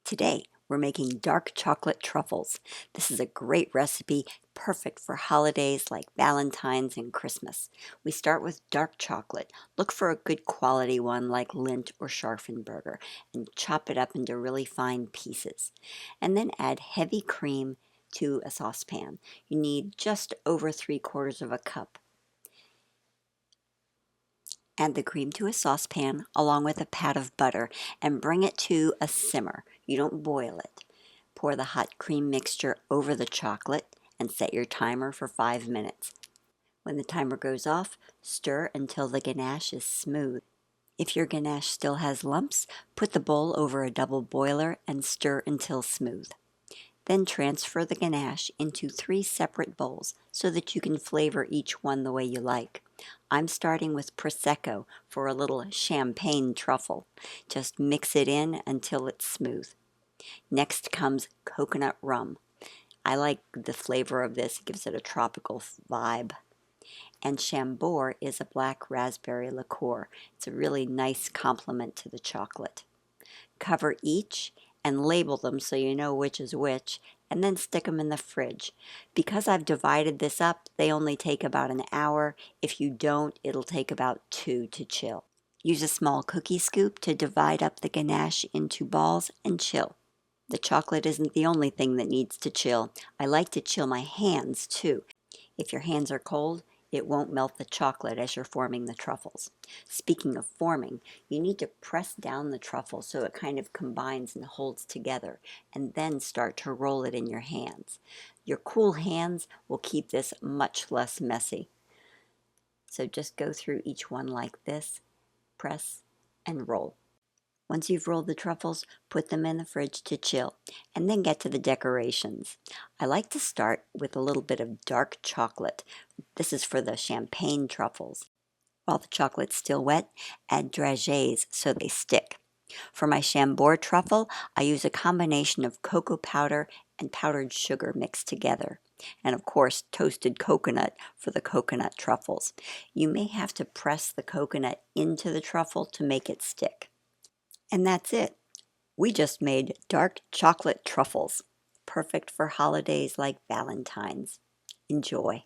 Today, we're making dark chocolate truffles. This is a great recipe, perfect for holidays like Valentine's and Christmas. We start with dark chocolate. Look for a good quality one like Lindt or Scharfenberger and chop it up into really fine pieces. And then add heavy cream to a saucepan. You need just over 3/4 of a cup. Add the cream to a saucepan along with a pat of butter and bring it to a simmer. You don't boil it. Pour the hot cream mixture over the chocolate and set your timer for 5 minutes. When the timer goes off, stir until the ganache is smooth. If your ganache still has lumps, put the bowl over a double boiler and stir until smooth. Then transfer the ganache into 3 separate bowls so that you can flavor each one the way you like. I'm starting with Prosecco for a little champagne truffle. Just mix it in until it's smooth. Next comes coconut rum. I like the flavor of this, it gives it a tropical vibe. And Chambord is a black raspberry liqueur. It's a really nice complement to the chocolate. Cover each and label them so you know which is which, and then stick them in the fridge. Because I've divided this up, they only take about an hour. If you don't, it'll take about 2 to chill. Use a small cookie scoop to divide up the ganache into balls and chill. The chocolate isn't the only thing that needs to chill. I like to chill my hands too. If your hands are cold, it won't melt the chocolate as you're forming the truffles. Speaking of forming, you need to press down the truffle so it kind of combines and holds together, and then start to roll it in your hands. Your cool hands will keep this much less messy. So just go through each one like this, press and roll. Once you've rolled the truffles, put them in the fridge to chill, and then get to the decorations. I like to start with a little bit of dark chocolate. This is for the champagne truffles. While the chocolate's still wet, add dragées so they stick. For my Chambord truffle, I use a combination of cocoa powder and powdered sugar mixed together. And of course, toasted coconut for the coconut truffles. You may have to press the coconut into the truffle to make it stick. And that's it. We just made dark chocolate truffles, perfect for holidays like Valentine's. Enjoy.